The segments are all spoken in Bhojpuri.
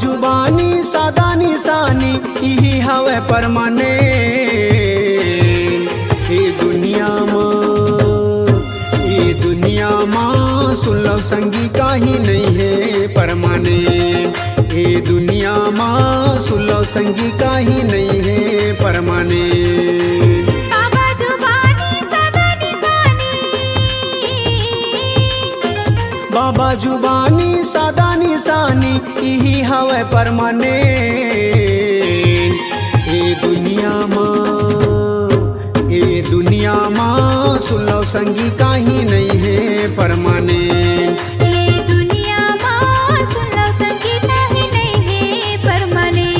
जुबानी सादा निशानी यही हवे परमाने ये दुनिया माँ सुन लो संगी काही नहीं है परमाने ये दुनिया माँ सुन लो संगी काही नहीं है परमाने बाबा जुबानी सादा निशानी यही हवे परमाने ये दुनिया माँ सुन लो संगी काही नहीं है परमाने ये दुनिया माँ सुन लो संगी काही नहीं है परमाने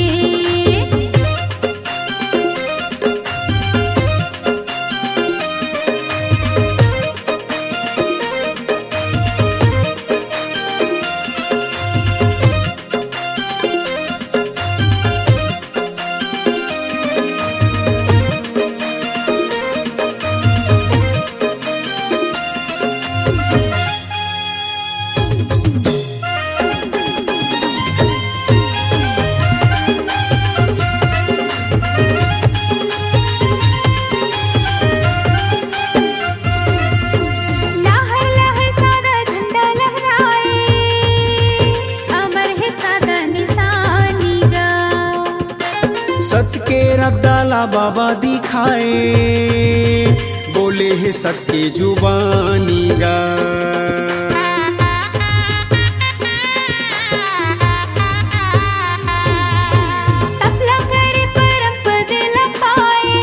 सत के रद्दाला बाबा दिखाए बोले है सत्य जुबानी गा तपला करे परम पद लपाए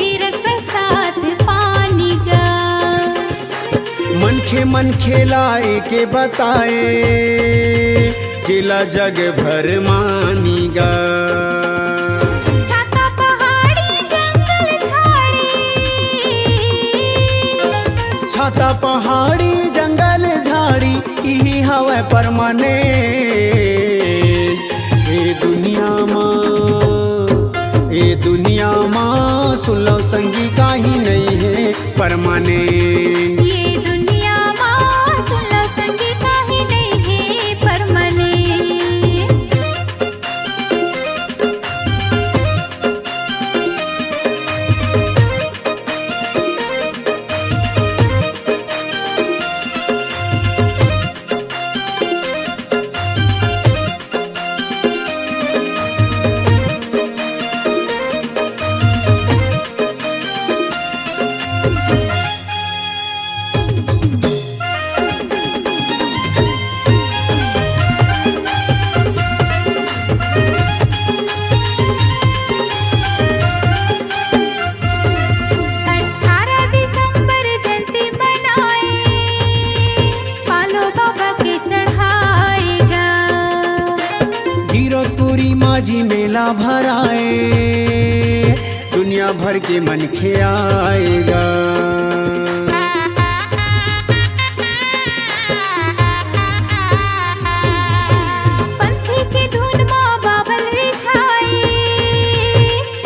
गिरत बरसात पानी गा मन खेलाए के बताए जिला जग भर मानीगा छाता पहाड़ी जंगल झाड़ी यही हवे परमाने ये दुनिया माँ सुन लो संगी काही नहीं है परमाने ये दुनिया माँ सुन लो संगी काही नहीं है परमाने माझी मेला भराए दुनिया भर के मन खे आएगा पंथी के धुन माँ बाबल रिझाए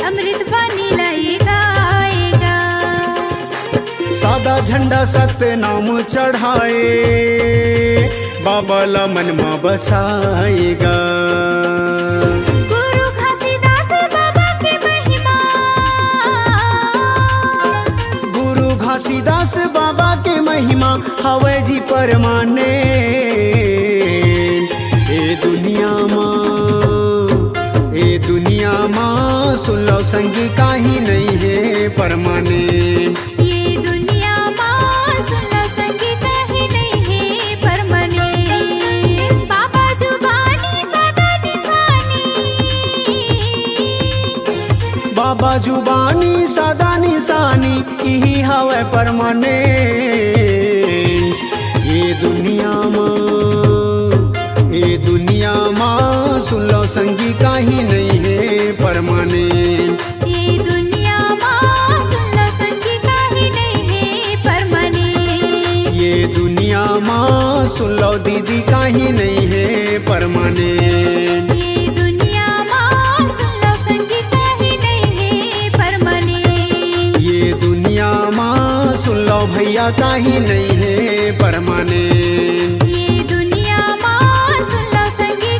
अमृत बानी लाएगा सादा झंडा सत्य नाम चढ़ाए बाबा ला मन में बसाएगा घासीदास बाबा के महिमा हवे जी परमाने ए दुनिया माँ सुन लो संगी काही नहीं है परमाने ये दुनिया माँ सुन लो संगी काही नहीं है परमाने बाबा जुबानी सादा निशानी यही हवे परमाने ये दुनिया माँ सुन लो संगी काही नहीं है परमाने ये दुनिया माँ सुन लो संगी काही नहीं है परमाने ये दुनिया माँ सुन लो दीदी काही नहीं है परमाने ये दुनिया माँ सुन लो संगी काही नहीं है परमाने ये दुनिया माँ सुन लो भैया काही नहीं है परमाने ये दुनिया माँ सुन लो संगी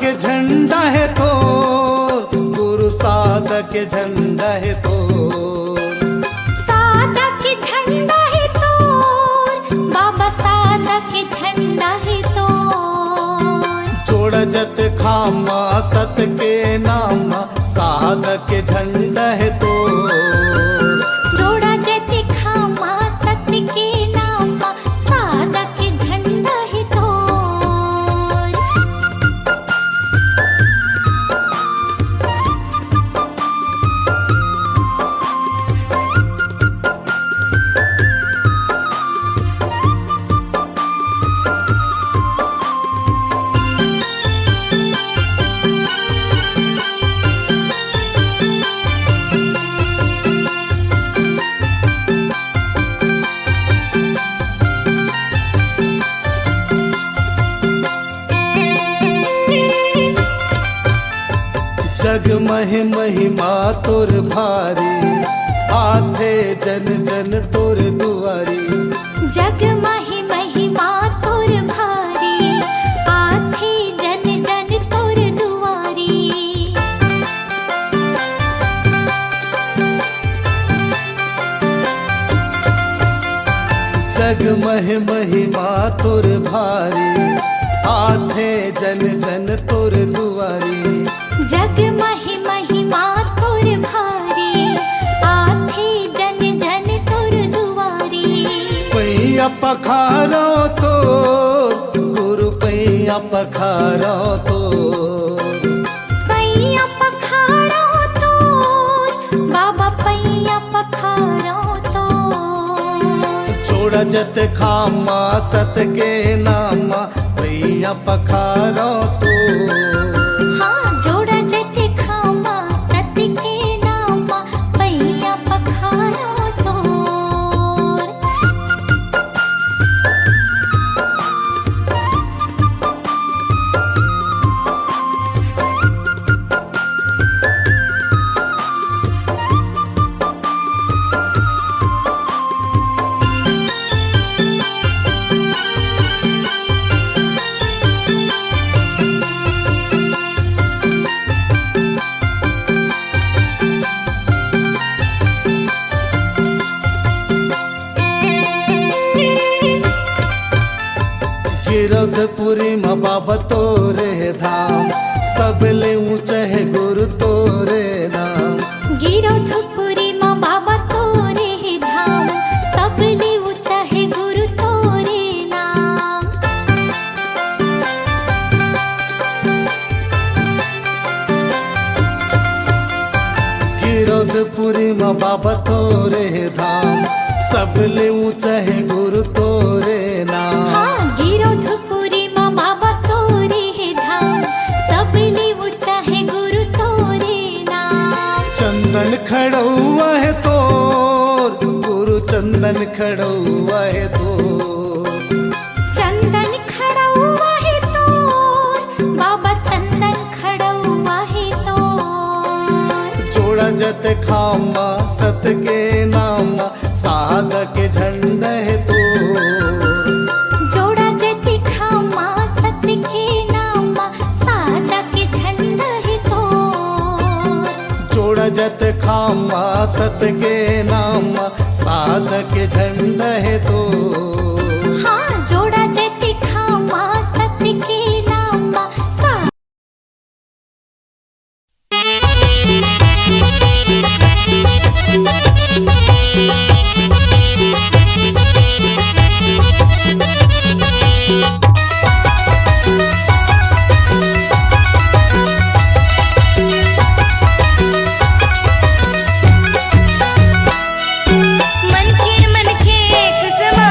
के झंडा है तो, गुरु साधक के झंडा है तो, साधक के झंडा है तो, बाबा साधक के झंडा है तो, जोड़ जत खामा सत के नाम, साधक के झंडा है तो, जोड़ा जति खामा सत्य के नाम, साधक के झंडा है तो। जग महि महिमा तोर भारी, आथे जन जन तोर दुआरी, जग महि महिमा तोर भारी, आथे जन जन तोर दुआरी, जग महि महिमा तोर भारी, आथे जन जन तोर दुआरी, जग महि महिमा तोर भारी, आथे जन जन तोर दुआरी, पैया पखारो तो, गुरु पैया पखारो तो, पैया पखारो तो, बाबा पैया पखारो तो, जोड़ा जत खामा सत के नाम, पैया पखारो तो, हाँ जोड़ा जति खामा सत्य के नाम, पैया पखारो तो। गिरधपुरी माँ बाबा तोरे धाम, सबले ऊंचे है गुरु तोरे नाम, गिरधपुरी माँ बाबा तोरे धाम, सबले ऊंचा है गुरु तोरे नाम, गिरधपुरी माँ बाबा तोरे धाम, सबले ऊंचा है गुरु तोरे नाम, हाँ गिरधपुरी माँ बाबा तोरे धाम, सबले ऊंचा है गुरु तोरे नाम, चंदन खड़ौआ है तोर, गुरु चंदन खड़ौआ है तोर, चंदन खड़ा हुआ है तो, बाबा चंदन खड़ा हुआ है तो, जोड़ा जत खामा सत के नाम, साधक के झंडा है तो, जोड़ा जति खामा सत्य के नाम, साधक के झंडा है तो, जोड़ा जत खामा सत के नाम, साधक के झंडा है तो, हाँ जोड़ा जति खामा सत्य के नाम, मन के कुसुमा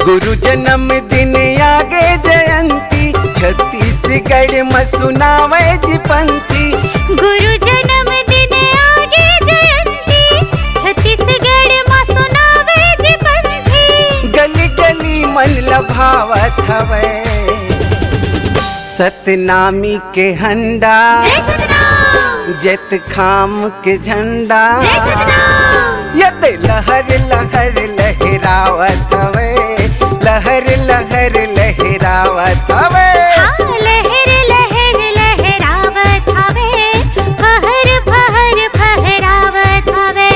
गुरु जन्म दिन आगे जयंती, छत्तीसगढ़ में सुनावे जी पंथी। गुरु जन्म दिन आगे जयंती, छत्तीसगढ़ में सुनावे जी पंथी। गली गली मन लभावत हवे, सतनामी के हंडा, जत खाम के झंडा, यत लहर लहर लहरावत हवे, लहर लहर लहरावत हवे। हाँ, लहर लहर लहरावत हवे, फहर फहर फहरावत हवे।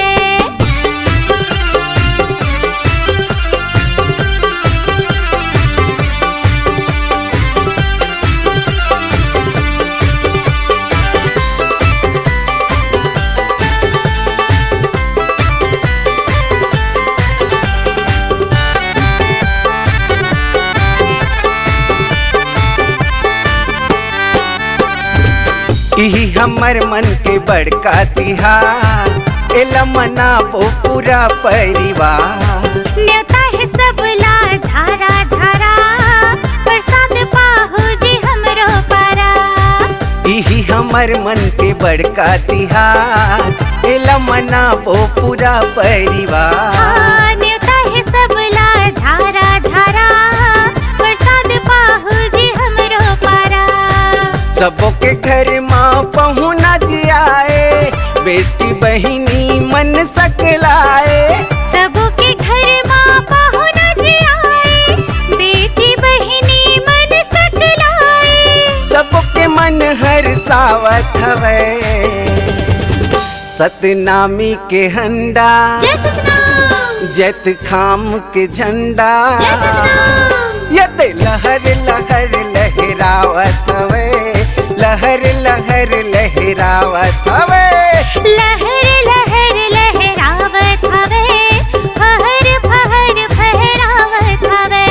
यही हमर मन के बड़का तिहार, एला मनाबो पूरा परिवार। न्योता है सब ला झारा झारा, प्रसाद पाहु जी हमरो पारा। यही हमर मन के बड़का तिहार, एला मनाबो पूरा परिवार। न्योता है सब ला झारा झारा, प्रसाद पाहु जी हमरो पारा। सबों के घर माँ पहुना जी आए, बेटी बहिनी मन सकलाए। सबों के घर माँ पहुना जी आए, बेटी बहिनी मन सकलाए। सबों के मन हर्षावत हवे, सतनामी के हंडा, जत खाम के झंडा, यत लहर लहर लहरावत हवे, लहर लहर लहरावत हवे। लहर लहर लहरावत हवे, फहर फहर फहरावत हवे।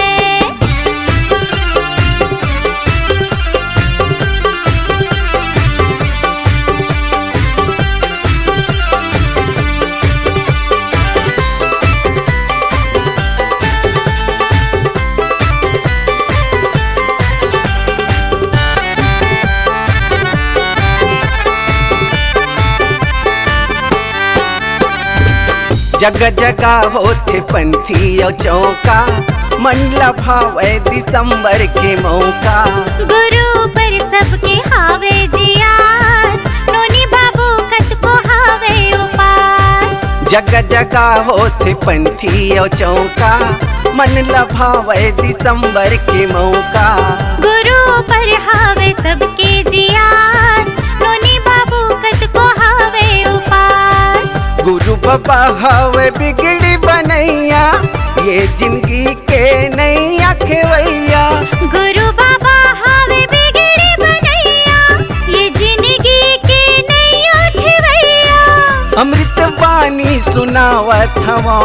जगह जगह होते पंथी और चौका, मन लभावे दिसंबर के मौका। गुरु पर सबके हावे जियास, नोनी बाबू कत को हावे उपास। जगह जगह होते पंथी और चौका, मन लभावे दिसंबर के मौका। गुरु पर हावे सबके जियास, नोनी बाबू कत को हावे उपास। गुरु बाबा हवे बिगड़ी बनैया, ये जिंदगी के नैया खेवैया। गुरु बाबा हावे बिगड़ी बनैया, ये जिंदगी के नैया खेवैया। अमृत वाणी सुनावत हवा,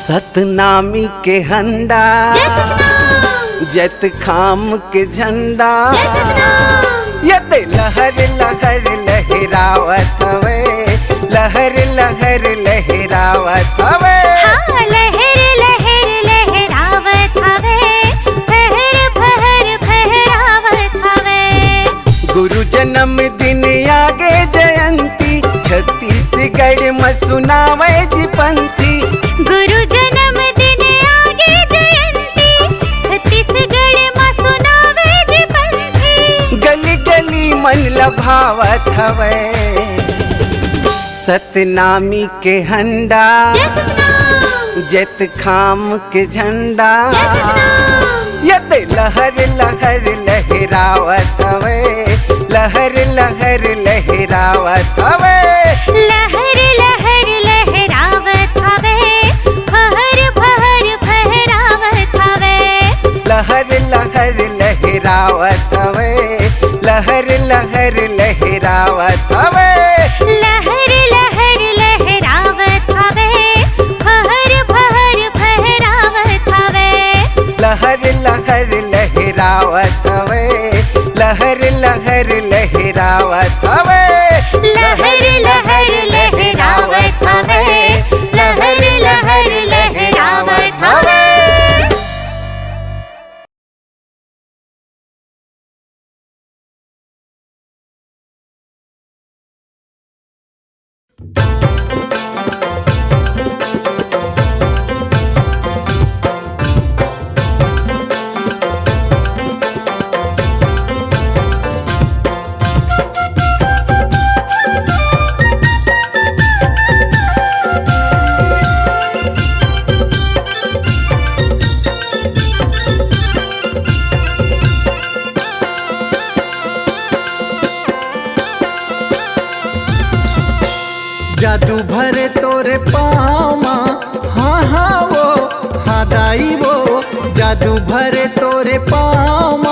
सतनामी के हंडा, जत खाम के झंडा। यत लहर लहर लहरावत हवे, लहर लहर लहरावत हवे। हाँ, लहर लहर लहरावत हवे, फहर फहर फहरावत हवे। गुरु जन्म दिन आगे जयंती, छत्तीसगढ़ में सुनावे जी पंथी। गुरु जन्म दिन आगे जयंती, छत्तीसगढ़ में सुनावे जी पंथी। गली गली मन लभावत हवे, सतनामी के हंडा, जत खाम के झंडा। यत लहर लहर लहरावत हवे, लहर लहर लहरावत हवे। लहर लहर लहरावत हवे, फहर फहर फहरावत हवे। लहर लहर लहरावत हवे, लहर लहर लहरावत हवे। लहर लहर लहरावत हवे, फहर फहर फहरावत हवे। लहर लहर लहरावत हवे, लहर लहर लहरावत हवे। लहर लहर लहरावत हवे, लहर लहर लहरावत हवे। जादू भरे तोरे पाँव, हाँ हाँ वो हाँ दाई वो। जादू भरे तोरे पाँव,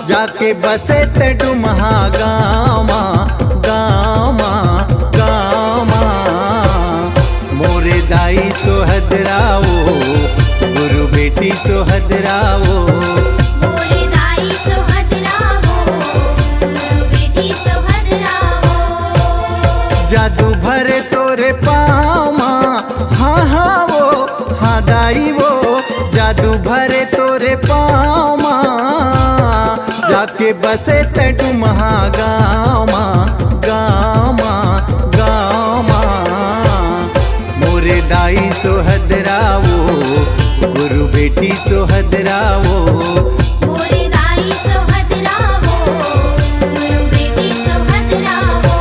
जाके बसे ते डुमहा गामा गामा गामा। मोरे दाई सोहदराओ, गुरु बेटी सोहदराओ। मोरे दाई सोहदरावो, बेटी सोहदरावो। जादू भरे तोरे पाँव, हाँ हाँ वो हाँ दाई वो। जादू भरे तोरे पाँव, जाके बसे ते डुमहा गामा गामा गामा। मोरे दाई सोहदराओ, गुरु बेटी सोहदराओ। मोरे दाई सोहदरावो, गुरु बेटी सोहदरावो।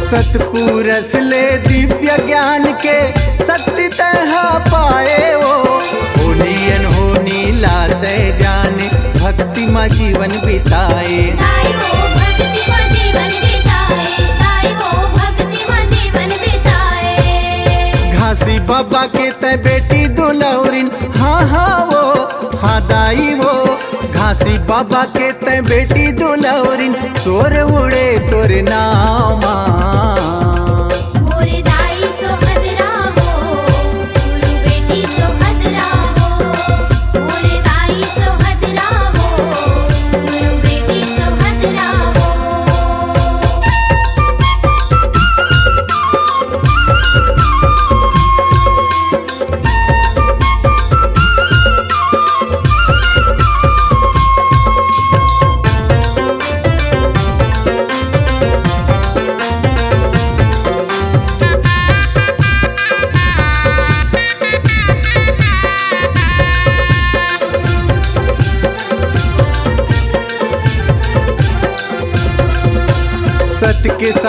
सतपुरस ले दिव्य ज्ञान के, शक्ति तह पाए वो। होनी अनहोनी लाते जाने, भक्ति में जीवन बिताए। दाई वो भक्ति में जीवन बिताए, दाई वो भक्ति में जीवन बिताए। घासी बाबा के ते बेटी दुलौरिन, हाँ हाँ वो हाँ दाई वो। घासी बाबा के ते बेटी दुलौरिन, सोर उड़े तोरे नामा।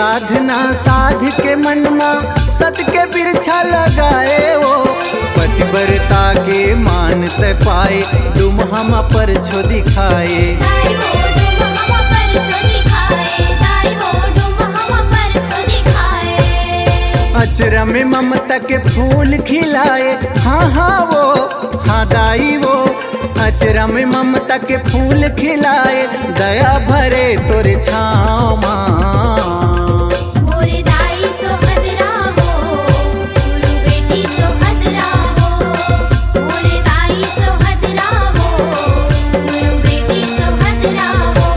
साधना साध के मनमा सत के बिरछा लगाए वो पतिव्रता के मान ते पाए डुम हम पर छो दिखाए। दाई वो डुम हम पर छो दिखाए, दाई वो डुम हम पर छो दिखाए। अचरा में ममता के फूल खिलाए, हाँ हाँ वो हाँ दाई वो अचरा में ममता के फूल खिलाए दया भरे तोरे छाँव माँ। मोरे दाई सोहद रावो गुरु बेटी सोहद रावो, मोरे दाई सोहद रावो गुरु बेटी सोहद रावो।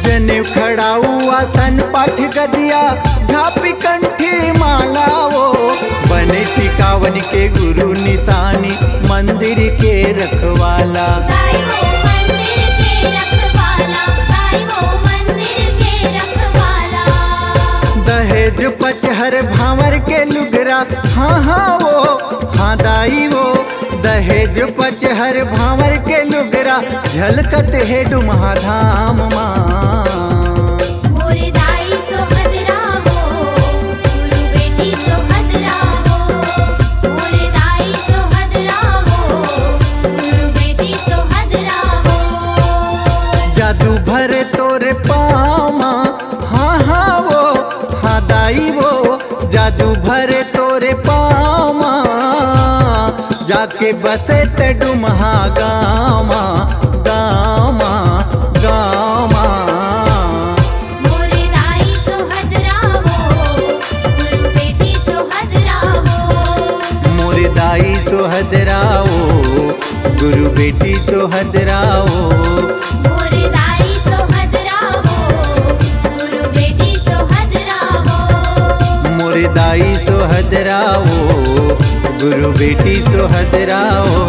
जनेऊ खड़ाऊ आसन पाठ गदिया झापी कंठी माला वो बने टिकावन के गुरु निशानी मंदिर के रखवाला। दाई वो मंदिर के रखवाला, दाई वो मंदिर के रखवाला। दहेज पचहर भावर के लुगरा, हाँ हाँ वो हाँ दाई वो दहेज पचहर भावर के लुगरा झलकत है डुमहा धाम माँ। मोरे दाई सोहद रावो गुरु बेटी सोहद रावो, मोरे दाई सोहद रावो गुरु बेटी सोहद रावो। जादू भरे तोरे पाँव माँ, हाँ हाँ वो हाँ दाई वो जादू भरे तोरे पाँव माँ। जाके बसे ते डुमहा गामा गामा गामा। मोरे दाई सोहद रावो गुरु बेटी सोहद रावो, मोरे दाई सोहद रावो गुरु बेटी सोहद रावो। मोरे दाई सोहद रावो गुरु बेटी सोहद रावो, मोरे दाई सोहद रावो गुरु बेटी सोहद रावो।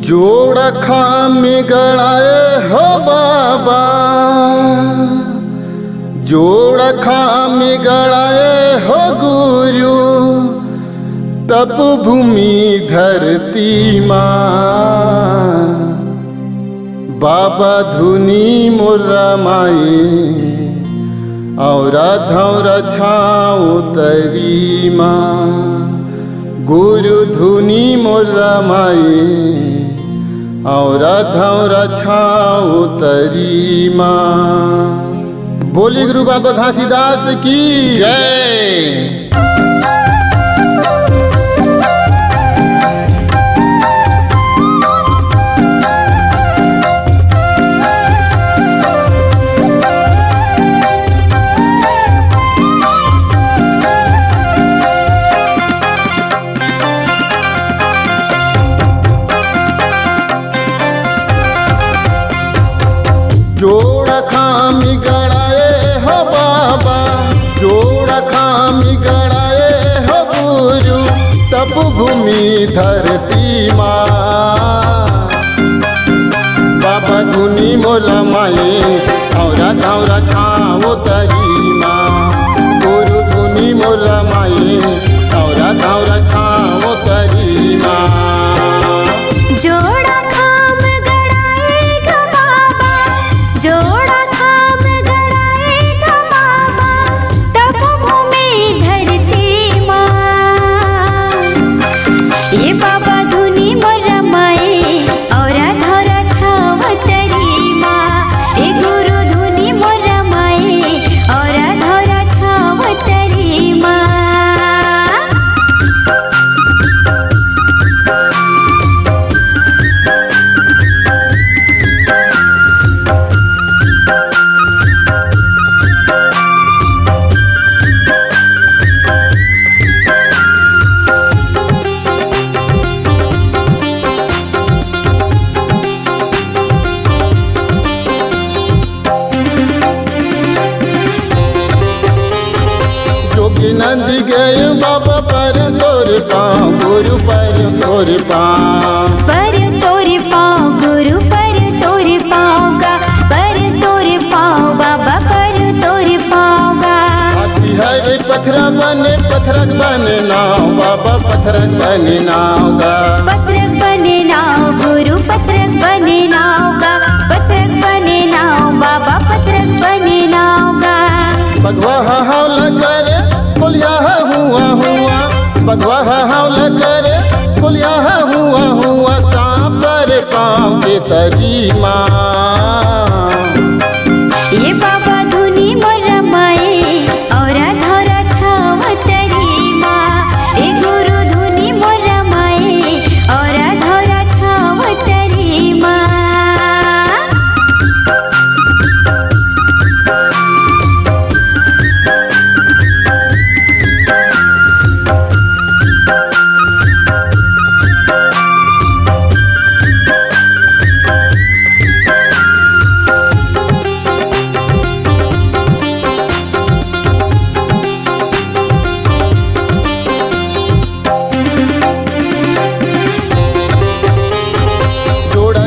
जोड़ा खामी गड़ाए हो बाबा, जोड़ा खामी गड़ाए हो गुरु, तप भूमि धरती माँ। बाबा धुनी मोरा माई और धौरा छाऊ तरी माँ। गुरु धुनी मोरा माई और धौरा छाऊ तरी माँ। बोली गुरु बाबा घासीदास की जय। जोड़ा खामी गड़ाए हो बाबा, जोड़ा खामी गड़ाए हो गुरु, तप भूमि धरती माँ। बाबा धुनी मोरा माई और धौरा छाओ तरी माँ। गुरु धुनी मोरा माई और धौरा छाओ तरी माँ। जोड़ा खाम गड़ाएगा बाबा, जोड़ा खाम गड़ाएगा बाबा, तप भूमि धरती माँ। ये बाबा धुनी मोरा माई और धौरा छाव तरी माँ। ये गुरु धुनी मोरा माई और धौरा छाव तरी माँ। गए बाबा पर तोर पाँव गुरु पर तोर पाँव। पर तोरे पाँव गुरु पर तोरे पाँव गा, पर तोरे पाँव बाबा पर तोरे पाँव गा। हाथी हरे पत्थरा बने नाव बाबा पत्थरक बने नाव गा। पत्रक बने नाव गुरु पत्रक बने नाव गा, पत्रक बने नाव बाबा पत्रक बने नाव गा। बगवा हौला करे बोलिया हुआ हुआ, बगवा हौला करे बोलिया हुआ सांप रे पाँव के तरी माँ। ये बाबा धुनी मोर रमाए और धरा छाव तरी माँ। ए गुरु धुनी मोर रमाए और धरा छाव तरी माँ।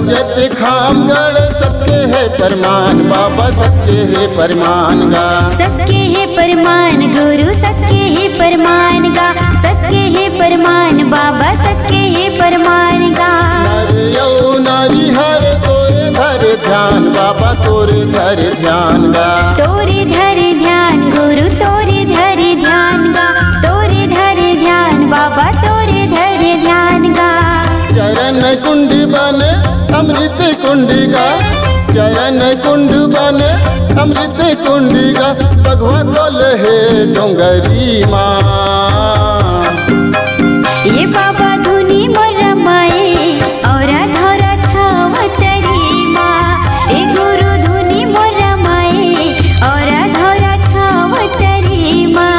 जते खामगढ़ सत्य है परमान बाबा सत्य है परमान गा। सत्य है परमान गुरु सत्य है परमान गा, सत्य है परमान बाबा सत्य है परमान गा। नर यौ नारी हर तोरे धर ध्यान बाबा तोरे धर ध्यान गा। तोरे धर ध्यान गुरु तोरे धर ध्यान गा, तोरे धर ध्यान बाबा तोरे धर ध्यान गा। चरण कुंड बने अमृत कुंडी गा, चरण कुंड बने अमृत कुंडी गा। भगवा कोल है डोंगरी माँ। ये बाबा धुनी मोर रमाए और धरा छाव तरी माँ। ए गुरु धुनी मोर रमाए और धरा छाव तरी माँ।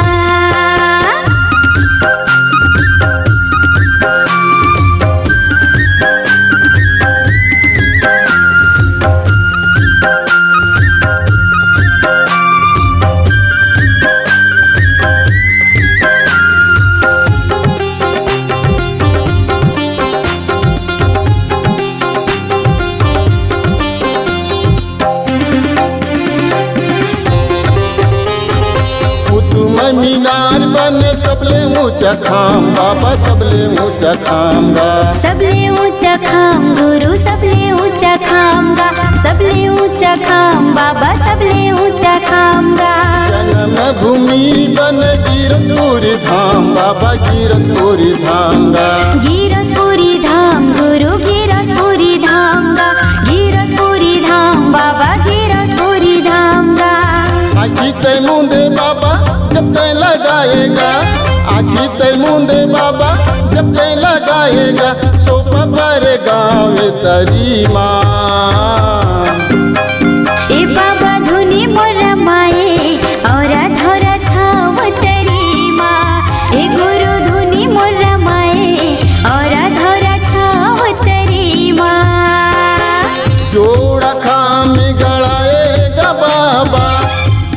मीनार बने सबले ऊंचा खाम बाबा सबले ऊंचा खाम गा। सबले ऊंचा खाम गुरु सबले ऊंचा खाम गा, सबले ऊंचा खाम बाबा सबले ऊंचा खाम गा। जन्म भूमि बन गिरपुरी धाम बाबा गिरपुरी धाम गा। गिरपुरी धाम गुरु गिरपुरी धाम गा, गिरपुरी धाम बाबा गिरपुरी धाम गा। आखी तय मुंदे बाबा जब तय लगाएगा, आखी तय मुंदे बाबा जब तय लगाएगा। सोपा पर गाँव में तरी माँ। ए बाबा धुनी मोर रमाए और धरा छाव तरी माँ। ए गुरु धुनी मोर रमाए और धरा छाव तरी माँ। जोड़ा खाम गड़ाएगा बाबा,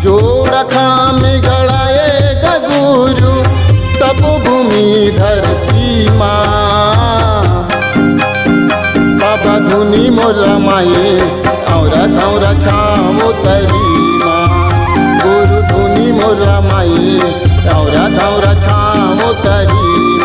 जोड़ा खाम गड़ाएगा गुरु तब भूमि धरती माँ। बाबा धुनी मोर रमाए और धौरा छाओ तरी माँ। गुरु धुनी मोर रमाए और धौरा छाओ तरी